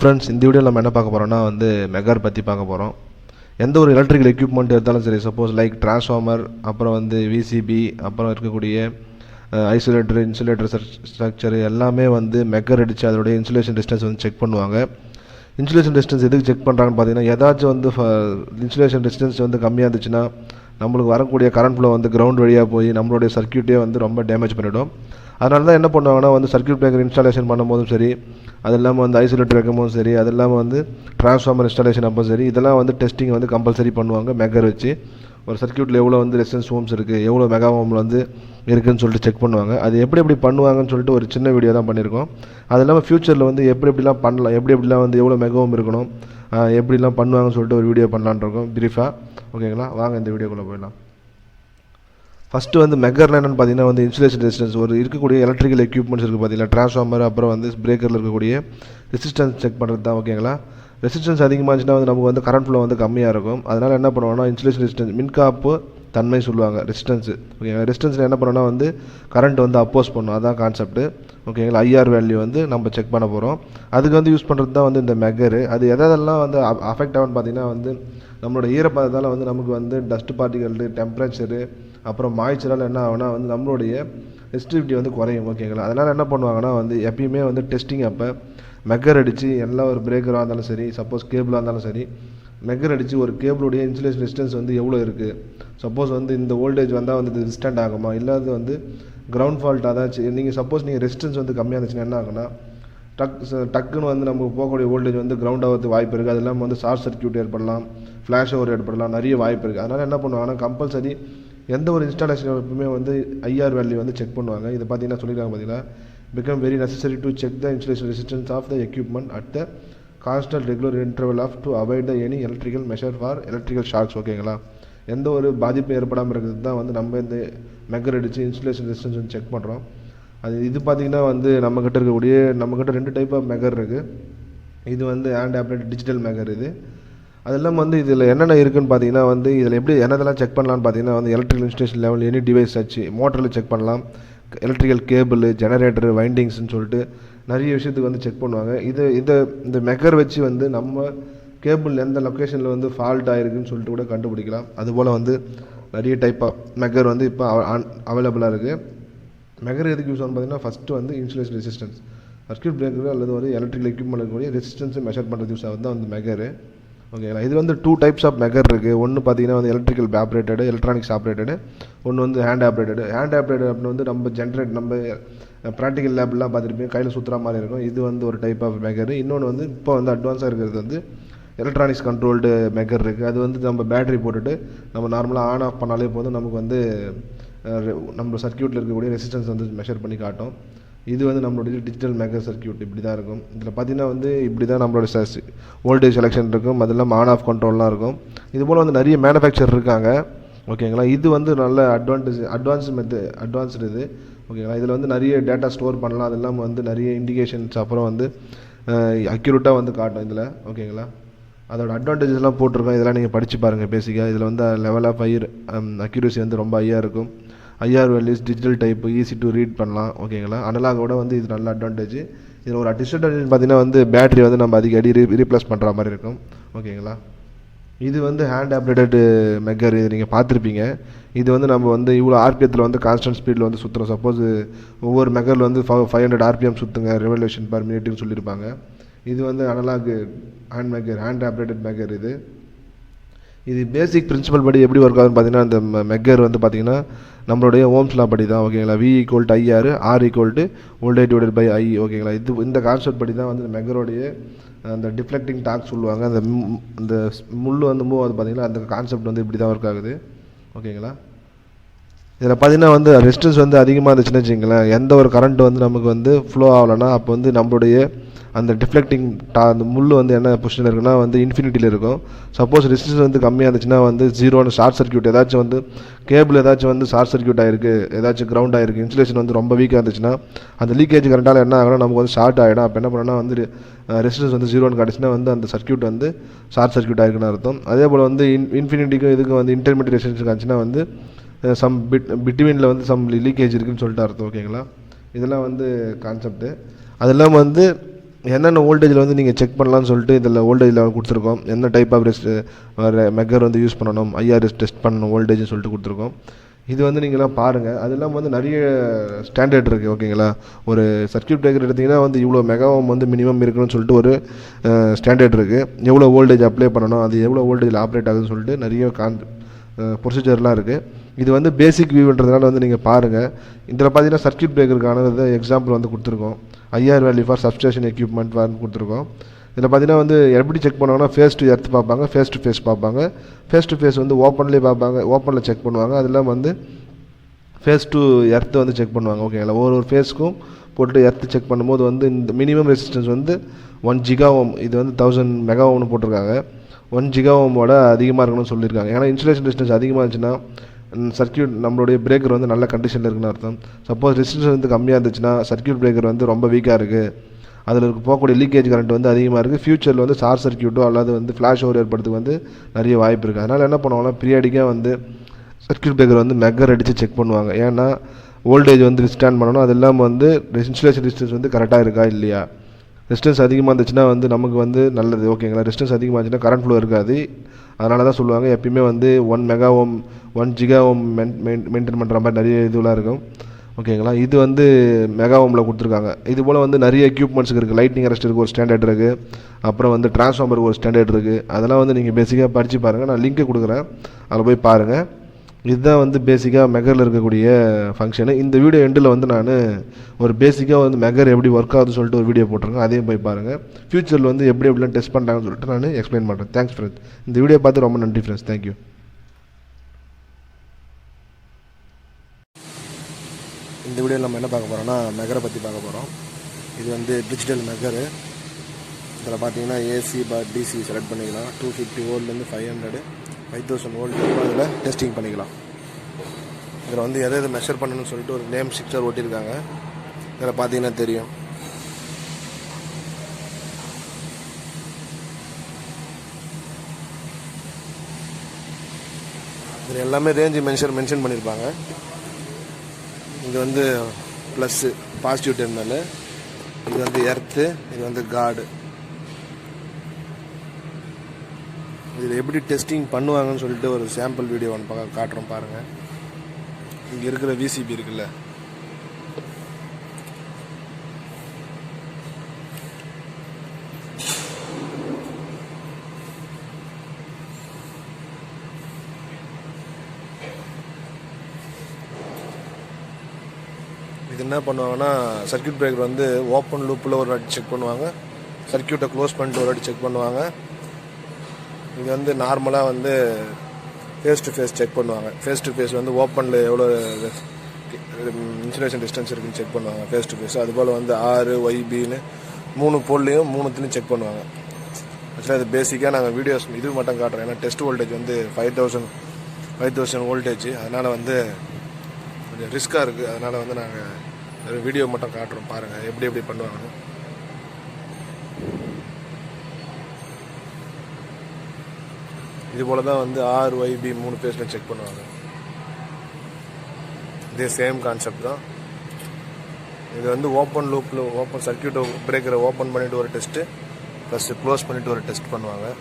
Friends, இந்த வீடியோவில் நம்ம என்ன பார்க்க போகிறோம்னா மெகர் பற்றி பார்க்க போகிறோம். எந்த ஒரு எலக்ட்ரிக்கல் எக்யூப்மெண்ட் எடுத்தாலும் சரி, சப்போஸ் லைக் டிரான்ஸ்ஃபார்மர், அப்புறம் விசிபி, அப்புறம் இருக்கக்கூடிய ஐசோலேட்டர், இன்சுலேட்டர் ஸ்ட்ரக்சர் எல்லாமே மெகர் அடித்து அதோடைய இன்சுலேஷன் டிஸ்டன்ஸ் செக் பண்ணுவாங்க. இன்சுலேஷன் டிஸ்டன்ஸ் எதுக்கு செக் பண்ணுறாங்கன்னு பார்த்தீங்கன்னா, ஏதாச்சும் இன்சுலேஷன் டிஸ்டன்ஸ் கம்மியாக இருந்துச்சுன்னா நம்மளுக்கு வரக்கூடிய கரண்ட் ஃப்ளோ கிரவுண்ட் வழியாக போய் நம்மளுடைய சர்க்யூட்டே ரொம்ப டேமேஜ் பண்ணிவிடும். அதனால தான் என்ன பண்ணுவாங்கன்னா சர்க்யூட் பிரேக்கர் இன்ஸ்டாலேஷன் பண்ணும்போதும் சரி, அது இல்லாமல் ஐசோலேட்டர் வைக்கும் போதும் சரி, அது இல்லாமல் டிரான்ஸ்ஃபார்மர் இன்ஸ்டாலேஷன் அப்போ சரி, இதெல்லாம் டெஸ்டிங் கம்பல்சரி பண்ணுவாங்க. மெகர் வச்சு ஒரு சர்க்யூட்டில் எவ்வளோ ரெசிஸ்டன்ஸ் ஓம்ஸ் இருக்குது, எவ்வளோ மெகா ஓமில் இருக்குதுன்னு சொல்லிட்டு செக் பண்ணுவாங்க. அது எப்படி பண்ணுவாங்கன்னு சொல்லிட்டு ஒரு சின்ன வீடியோ தான் பண்ணியிருக்கோம். அது இல்லாமல் ஃப்யூச்சரில் எப்படிலாம் பண்ணலாம், எப்படிலாம் எவ்வளோ மெகா ஓம் இருக்கணும், எப்படிலாம் பண்ணுவாங்கன்னு சொல்லிட்டு ஒரு வீடியோ பண்ணலான்னு இருக்கோம் ப்ரீஃபாக. ஓகேங்களா, வாங்க இந்த வீடியோக்குள்ளே போயிடலாம். ஃபஸ்ட்டு மெகர்னா என்னென்னு பார்த்தீங்கன்னா இன்சுலேஷன் ரெசிஸ்டன்ஸ் ஒரு இருக்கக்கூடிய எலக்ட்ரிக்கல் எக்யூப்மெண்ட்ஸ் இருக்குது பார்த்தீங்களா, டிரான்ஸ்ஃபார்மர், அப்புறம் பிரேக்கரில் இருக்கக்கூடிய ரெசிஸ்டன்ஸ் செக் பண்ணுறது தான். ஓகேங்களா, ரெசிஸ்டன்ஸ் அதிகமாக இருந்துச்சுன்னா நமக்கு கரண்ட் ஃப்ளோ கம்மியாக இருக்கும். அதனால் என்ன பண்ணுவோம்னா இன்சுலேஷன் ரெசிஸ்டன்ஸ் மின்காப்பு தன்மை சொல்லுவாங்க ரெசிஸ்டன்ஸு. ஓகேங்களா, ரெசிஸ்டன்ஸில் என்ன பண்ணோன்னா கரண்ட் அப்போஸ் பண்ணும், அதான் கான்செப்ட்டு. ஓகேங்களா, ஐஆர் வேல்யூ நம்ம செக் பண்ண போகிறோம். அதுக்கு யூஸ் பண்ணுறது தான் இந்த மெகரு. அது எதெல்லாம் அஃபெக்ட் ஆகும்னு பார்த்தீங்கன்னா நம்மளோட ஈரப்பதத்தால் நமக்கு டஸ்ட் பார்ட்டிகல், டெம்பரேச்சரு, அப்புறம் மாய்ச்சரால் என்ன ஆகுனா நம்மளுடைய ரெசிஸ்டிவிட்டி குறையும். ஓகேங்களா, அதனால் என்ன பண்ணுவாங்கன்னா எப்பயுமே டெஸ்டிங் அப்போ மெகர் அடித்து எல்லா ஒரு பிரேக்கராக இருந்தாலும் சரி, சப்போஸ் கேபிளாக இருந்தாலும் சரி, மெகர் அடித்து ஒரு கேபிளுடைய இன்சுலேஷன் ரெசிஸ்டன்ஸ் எவ்வளோ இருக்குது, சப்போஸ் இந்த வோல்டேஜ் வந்தால் இது ரெசிஸ்டன்ட் ஆகுமா, இல்லாது கிரவுண்ட் ஃபால்ட் அதாச்சும் நீங்கள் சப்போஸ் நீங்கள் ரெசிஸ்டன்ஸ் கம்மியாக இருந்துச்சுன்னா என்ன ஆகுனா டக்குன்னு நம்ம போகக்கூடிய வோல்டேஜ் கிரவுண்ட் ஆகிறதுக்கு வாய்ப்பு இருக்குது. அது இல்லாமல் ஷார்ட் சர்க்யூட் ஏற்படலாம், ஃப்ளாஷ் ஓவர் ஏற்படலாம், நிறைய வாய்ப்பு இருக்குது. அதனால் என்ன பண்ணுவாங்கன்னா கம்பல்சரி எந்த ஒரு இன்ஸ்டாலேஷன் எப்பவுமே ஐஆர் வேல்யூ செக் பண்ணுவாங்க. இதை பார்த்தீங்கன்னா சொல்லியிருக்காங்க பார்த்தீங்கன்னா, become very necessary to check the insulation resistance of the equipment at the constant regular interval of to avoid the any electrical measure for electrical shocks. ஓகேங்களா, எந்த ஒரு பாதிப்பும் ஏற்படாமல் இருக்கிறது தான் நம்ம இந்த மெகர் அடித்து இன்சுலேஷன் ரெசிஸ்டன்ஸ் செக் பண்ணுறோம். அது இது பார்த்திங்கன்னா நம்மக்கிட்ட இருக்கக்கூடிய நம்மக்கிட்ட 2 டைப் ஆஃப் மெகர் இருக்குது. இது ஹேண்ட் ஆப்ரேட்டட் டிஜிட்டல் மெகர். இது அதெல்லாம் இதில் என்னென்ன இருக்குதுன்னு பார்த்தீங்கன்னா இதில் எப்படி என்னதெல்லாம் செக் பண்ணலான்னு பார்த்தீங்கன்னா electrical installation level any device வச்சு மோட்டரில் செக் பண்ணலாம், எலக்ட்ரிக்கல் கேபிள், ஜெனரேட்டர், வைண்டிங்ஸ்ன்னு சொல்லிட்டு நிறைய விஷயத்துக்கு செக் பண்ணுவாங்க. இந்த மெகர் வச்சு நம்ம கேபிள் எந்த லொக்கேஷனில் ஃபால்ட் ஆகிருக்குன்னு சொல்லிட்டு கூட கண்டுபிடிக்கலாம். அதுபோல் நிறைய டைப் ஆஃப் மெகர் இப்போ அவைலபிளாக இருக்குது. மெகர் எதுக்கு யூஸ் ஆகும் பார்த்தீங்கன்னா first insulation resistance, circuit breaker அல்லது எலக்ட்ரிக்கல் எக்யூப்மெண்ட் இருக்கக்கூடிய ரெசிஸ்டன்ஸை மெஷர் பண்ணுறது யூஸ் ஆகுது தான் மெகரு. ஓகேங்களா, இது 2 டைப்ஸ் ஆஃப் மெகர் இருக்குது. ஒன்று பார்த்தீங்கன்னா எலக்ட்ரிக்கல் ஆப்ரேட்டடு, எலக்ட்ரானிக்ஸ் ஆப்ரேட்டடு. ஒன்று ஹேண்ட் ஆப்ரேட்டடு. ஹேண்ட் ஆப்ரேட்டட் அப்படின்னு நம்ம ப்ராக்டிக்கல் லேப்லாம் பார்த்துருப்பீங்க, கையில் சுற்றுற மாதிரி இருக்கும். இது ஒரு டைப் ஆஃப் மெகர். இன்னொன்று இப்போ அட்வான்ஸாக இருக்கிறது எலக்ட்ரானிக்ஸ் கண்ட்ரோல்டு மெகர் இருக்குது. அது நம்ம பேட்டரி போட்டுட்டு நம்ம நார்மலாக ஆன் ஆஃப் பண்ணாலே போதும், நமக்கு நம்ம சர்க்யூட்டில் இருக்கக்கூடிய ரெசிஸ்டன்ஸ் மெஷர் பண்ணி காட்டும். இது நம்மளுடைய டிஜிட்டல் மெகர் சர்க்யூட் இப்படி தான் இருக்கும். இதில் பார்த்தீங்கன்னா இப்படி தான் நம்மளோட வோல்டேஜ் செலெக்ஷன் இருக்கும், அது இல்லாமல் ஆன் ஆஃப் கண்ட்ரோல்லாம் இருக்கும். இது போல் நிறைய மேனுஃபேக்சர் இருக்காங்க. ஓகேங்களா, இது நல்ல அட்வான்ஸ்டு இது. ஓகேங்களா, இதில் நிறைய டேட்டா ஸ்டோர் பண்ணலாம், அது இல்லாமல் நிறைய இண்டிகேஷன்ஸ், அப்புறம் அக்யூரேட்டாக காட்டும் இதில். ஓகேங்களா, அதோட அட்வான்டேஜஸ்லாம் போட்டிருக்கோம், இதெல்லாம் நீங்கள் படித்து பாருங்கள் பேசிக்காக. இதில் லெவல் ஆஃப் அக்யூரேசி ரொம்ப ஹையாக இருக்கும். IR values digital type, easy to read பண்ணலாம். ஓகேங்களா, அனலாகோட இது நல்ல அட்வான்டேஜ். இதில் ஒரு டிஸ்அட்வான்டேஜ் பார்த்தீங்கன்னா பேட்டரி நம்ம அடிக்கடி ரீப்ளேஸ் பண்ணுற மாதிரி இருக்கும். ஓகேங்களா, இது ஹேண்ட் ஆப்ரேட்டட் மெகர். இது நீங்கள் பார்த்துருப்பீங்க. இது நம்ம இவ்வளோ ஆர்பிஎத்தில் கான்ஸ்டன்ட் ஸ்பீடில் சுற்றுறோம். சப்போஸ் ஒவ்வொரு மெகரில் 500 ஆர்பிஎம் சுற்றுங்க ரெவல்யூஷன் பர் மினிட்னு சொல்லியிருப்பாங்க. இது அனலாக் ஹேண்ட் மெகர், ஹேண்ட் ஆப்ரேட்டட் மெகர். இது பேசிக் பிரின்சிபல் படி எப்படி ஒர்க் ஆகுதுன்னு பார்த்தீங்கன்னா, இந்த மெகர் பார்த்தீங்கன்னா நம்மளுடைய ஓம்ஸ் லா படி தான். ஓகேங்களா, V = IR, R = voltage divided by I. ஓகேங்களா, இந்த கான்செப்ட் படி தான் மெகரோடைய அந்த டிஃப்ளெக்டிங் டாக் சொல்லுவாங்க. அந்த முள் மூவ் ஆகுது பார்த்தீங்களா, அந்த கான்செப்ட் இப்படி தான் ஒர்க் ஆகுது. ஓகேங்களா, இதில் பார்த்தீங்கன்னா ரெசிஸ்டன்ஸ் அதிகமாக இருந்துச்சுன்னு வச்சுங்களேன், எந்த ஒரு கரண்ட் நமக்கு ஃப்ளோ ஆகலைன்னா அப்போ நம்மளுடைய அந்த டிஃப்ளெக்டிங் அந்த முள் என்ன பொசிஷனில் இருக்குன்னா இன்ஃபினிட்டியில் இருக்கும். சப்போஸ் ரெசிஸ்டன்ஸ் கம்மியாக இருந்துச்சுன்னா 0ன்னு ஷார்ட் சர்க்யூட், ஏதாச்சும் கேபிள் ஏதாச்சும் ஷார்ட் சர்க்யூட் ஆகிருக்கு, ஏதாச்சும் கிரவுண்ட் ஆகிருக்கு, இன்சுலேஷன் ரொம்ப வீக்காக இருந்துச்சுன்னா அந்த லீக்கேஜ் கரண்டால் என்ன ஆகுனா நமக்கு ஷார்ட் ஆகிடும். அப்போ என்ன பண்ணோன்னா ரெசிஸ்டன்ஸ் 0ன்னு காட்டுச்சுன்னா அந்த சர்க்யூட் ஷார்ட் சர்க்யூட் ஆகிருக்குன்னு அர்த்தம். அதே போல் இன்ஃபினிட்டிக்கும் இதுக்கு இன்டர்மீடியட் ரெசிஸ்டன்ஸ் காட்டுச்சுன்னா சம் பிட்வீனில் சம் லீக்கேஜ் இருக்குதுன்னு சொல்லிட்டு அர்த்தம். ஓகேங்களா, இதெல்லாம் கான்செப்ட்டு. அது இல்லாமல் என்னென்ன வோல்டேஜில் வந்து நீங்கள் செக் பண்ணலான்னு சொல்லிட்டு இதில் வோல்டேஜ் லெவல் கொடுத்துருக்கோம். என்ன டைப் ஆஃப் மெக்கர் வந்து யூஸ் பண்ணணும், ஐஆர்எஸ் டெஸ்ட் பண்ணணும் வோல்டேஜ்னு சொல்லிட்டு கொடுத்துருக்கோம். இது வந்து நீங்களாம் பாருங்கள். அது இல்லாமல் வந்து நிறைய ஸ்டாண்டர்ட் இருக்குது, ஓகேங்களா. ஒரு சர்க்யூட் பிரேக்கர் எடுத்திங்கன்னா வந்து இவ்வளோ மெகாவும் வந்து மினிமம் இருக்கணும்னு சொல்லிட்டு ஒரு ஸ்டாண்டர்ட் இருக்குது. எவ்வளோ வோல்டேஜ் அப்ளை பண்ணணும், அது எவ்வளோ வோல்டேஜில் ஆப்ரேட் ஆகுதுன்னு சொல்லிட்டு நிறைய ப்ரொசீஜர்லாம் இருக்குது. இது வந்து பேசிக் வியூன்றதுனால வந்து நீங்கள் பாருங்கள். இதில் பார்த்தீங்கன்னா சர்க்யூட் பிரேக்கருக்கான எக்ஸாம்பிள் வந்து கொடுத்துருக்கோம். IR value for substation equipment வந்து கொடுத்துருக்கோம். இதில் பார்த்தீங்கன்னா வந்து எப்படி செக் பண்ணுவாங்கன்னா ஃபேஸ் டு எர்த் பார்ப்பாங்க, ஃபேஸ் டு ஃபேஸ் பார்ப்பாங்க. ஃபேஸ் டு ஃபேஸ் வந்து ஓப்பன்லேயே பார்ப்பாங்க, ஓப்பனில் செக் பண்ணுவாங்க. அது இல்லாமல் வந்து ஃபேஸ் டு எர்த்து வந்து செக் பண்ணுவாங்க, ஓகேங்களா. ஒரு ஃபேஸ்க்கும் போட்டு எர்த்து செக் பண்ணும்போது வந்து இந்த மினிமம் ரெசிஸ்டன்ஸ் வந்து 1 ஜிகாஓம், இது வந்து 1000 மெகாஓம்னு போட்டிருக்காங்க. 1 ஜிகாஓமோட அதிகமாக இருக்கணும்னு சொல்லியிருக்காங்க. ஏன்னா இன்சுலேஷன் டிஸ்டன்ஸ் அதிகமாக இருந்துச்சுன்னா சர்க்யூட் நம்மளுடைய பிரேக்கர் வந்து நல்ல கண்டிஷனில் இருக்குன்னு அர்த்தம். சப்போஸ் ரெசிஸ்டன்ஸ் வந்து கம்மியாக இருந்துச்சுன்னா சர்க்யூட் பிரேக்கர் வந்து ரொம்ப வீக்காக இருக்குது, அதில் போகக்கூடிய லீக்கேஜ் கரண்ட் வந்து அதிகமாக இருக்குது, ஃபியூச்சரில் வந்து ஷார்ட் சர்க்யூட்டோ அல்லது வந்து ஃப்ளாஷ் ஓவர் ஏற்படுறதுக்கு வந்து நிறைய வாய்ப்பு இருக்குது. அதனால் என்ன பண்ணுவாங்கன்னா பீரியாடிக்காக வந்து சர்க்யூட் பிரேக்கர் வந்து மெக்கர் அடித்து செக் பண்ணுவாங்க. ஏன்னா வோல்டேஜ் வந்து விஸ்டாண்ட் பண்ணணும். அது இல்லாமல் வந்து இன்சுலேஷன் டிஸ்டன்ஸ் வந்து கரெக்டாக இருக்கா இல்லையா. ரெசிஸ்டன்ஸ் அதிகமாக இருந்துச்சுன்னா வந்து நமக்கு வந்து நல்லது, ஓகேங்களா. ரெசிஸ்டன்ஸ் அதிகமாக இருந்துச்சுன்னா கரண்ட் ஃப்ளோ இருக்காது. அதனால தான் சொல்லுவாங்க எப்பயுமே வந்து 1 மெகாஓம் 1 ஜிகாஓம் மெயின்டைன் பண்ணுற மாதிரி நிறைய இதுவெலாம் இருக்கும், ஓகேங்களா. இது வந்து மெகாஓமில் கொடுத்துருக்காங்க. இது போல் வந்து நிறைய எக்யூப்மெண்ட்ஸுக்கு இருக்குது. லைட்னிங் அரெஸ்டருக்கு ஒரு ஸ்டாண்டர்ட் இருக்குது, அப்புறம் வந்து டிரான்ஸ்ஃபார்மருக்கு ஒரு ஸ்டாண்டர்ட் இருக்குது. அதெல்லாம் வந்து நீங்கள் பேசிக்காக படித்து பாருங்கள். நான் லிங்க்கு கொடுக்குறேன், அதில் போய் பாருங்கள். இதுதான் வந்து பேசிக்காக மெக்கரில் இருக்கக்கூடிய ஃபங்க்ஷனு. இந்த வீடியோ எண்டில் வந்து நான் ஒரு பேசிக்காக வந்து மெக்கர் எப்படி ஒர்க் ஆகுதுன்னு சொல்லிட்டு ஒரு வீடியோ போட்டிருக்கேன், அதையும் போய் பாருங்கள். ஃப்யூச்சரில் வந்து எப்படி எப்படிலாம் டெஸ்ட் பண்ணுறாங்கன்னு சொல்லிட்டு நான் எக்ஸ்பிளைன் பண்ணுறேன். Thanks friends. இந்த வீடியோ பார்த்து ரொம்ப நன்றி ஃப்ரெண்ட்ஸ். தேங்க்யூ. இந்த வீடியோவில் நம்ம என்ன பார்க்க போகிறோம்னா மெக்கரை பற்றி பார்க்க போகிறோம். இது வந்து டிஜிட்டல் மெக்கரு. இதில் பார்த்தீங்கன்னா ஏசி டிசி செலக்ட் பண்ணிக்கலாம். 250 வோல்ட்லேருந்து 500 5000 வோல்ட் அதில் டெஸ்டிங் பண்ணிக்கலாம். இதில் வந்து எதை மெஷர் பண்ணணும்னு சொல்லிட்டு ஒரு நேம் ஸ்டிக்கர் ஒட்டியிருக்காங்க. இதில் பார்த்தீங்கன்னா தெரியும். இதில் எல்லாமே ரேஞ்சு மென்ஷன் பண்ணியிருப்பாங்க. இது வந்து ப்ளஸ்ஸு பாசிட்டிவ் டெர்மினல், இது வந்து எர்த்து, இது வந்து கார்டு. இதில் எப்படி டெஸ்டிங் பண்ணுவாங்கன்னு சொல்லிட்டு ஒரு சாம்பிள் வீடியோ ஒன்று காட்டுறோம் பாருங்கள். இங்கே இருக்கிற விசிபி இருக்குல்ல, இது என்ன பண்ணுவாங்கன்னா சர்க்யூட் பிரேக்கர் வந்து ஓப்பன் லூப்பில் ஒரு வாட்டி செக் பண்ணுவாங்க, சர்க்யூட்டை க்ளோஸ் பண்ணிட்டு ஒரு வாட்டி செக் பண்ணுவாங்க. இது வந்து நார்மலாக வந்து ஃபேஸ் டு ஃபேஸ் செக் பண்ணுவாங்க. ஃபேஸ் டு ஃபேஸ் வந்து ஓப்பனில் எவ்வளோ இன்சுலேஷன் டிஸ்டன்ஸ் இருக்குன்னு செக் பண்ணுவாங்க ஃபேஸ் டு ஃபேஸ். அதுபோல் வந்து ஆர் ஒய்பின்னு 3 போல்லையும் 3த்துலையும் செக் பண்ணுவாங்க. ஆக்சுவலாக இது பேசிக்காக நாங்கள் வீடியோஸ் இது மட்டும் காட்டுறோம். ஏன்னா டெஸ்ட் வோல்டேஜ் வந்து 5000 வோல்டேஜ், அதனால் வந்து கொஞ்சம் ரிஸ்க்காக இருக்குது. அதனால் வந்து நாங்கள் வீடியோ மட்டும் காட்டுறோம் பாருங்கள் எப்படி பண்ணுவாங்கன்னு. இது போல தான் வந்து ஆர் ஒய்பி 3 ஃபேஸில் செக் பண்ணுவாங்க. இதே சேம் கான்செப்ட் தான். இது வந்து ஓப்பன் லூப்பில் ஓப்பன் சர்க்யூட்டை பிரேக்கரை ஓப்பன் பண்ணிவிட்டு ஒரு டெஸ்ட்டு ப்ளஸ் க்ளோஸ் பண்ணிவிட்டு ஒரு டெஸ்ட் பண்ணுவாங்க.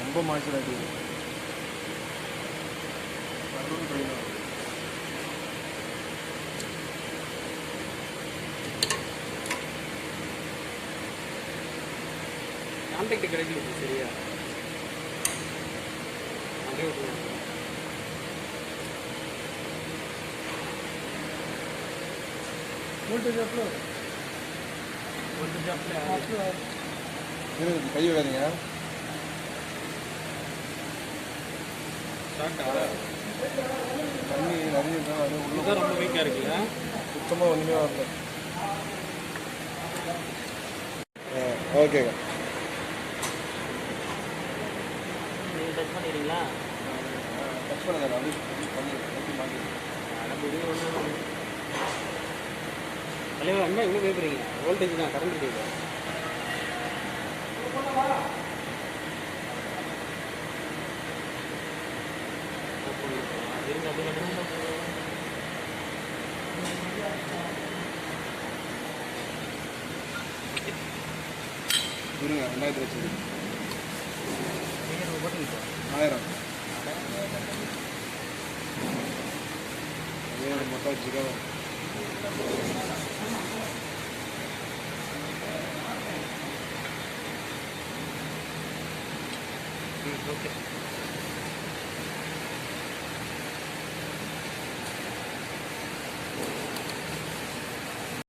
ரொம்ப மாய்ச்சல் கான்டாக்ட் கிடைக்கல சரியா. கை விடாதீங்க. தண்ணி நிறைய உள்ள ரொம்ப வீக்காக இருக்குல்ல, சுத்தமாக ஒன்றுமே வரல. ஓகேங்க, டச் பண்ணிடுறீங்களா? டச் பண்ணுங்க, அப்படி பண்ணி மாட்டி தலைவர் அண்ணா இவ்வளோ பேசுறீங்க வோல்டேஜ் தான் கரண்ட் இல்லை இருங்க 2000 வச்சு 1000 மொத்தம் வச்சுக்கோ ஓகே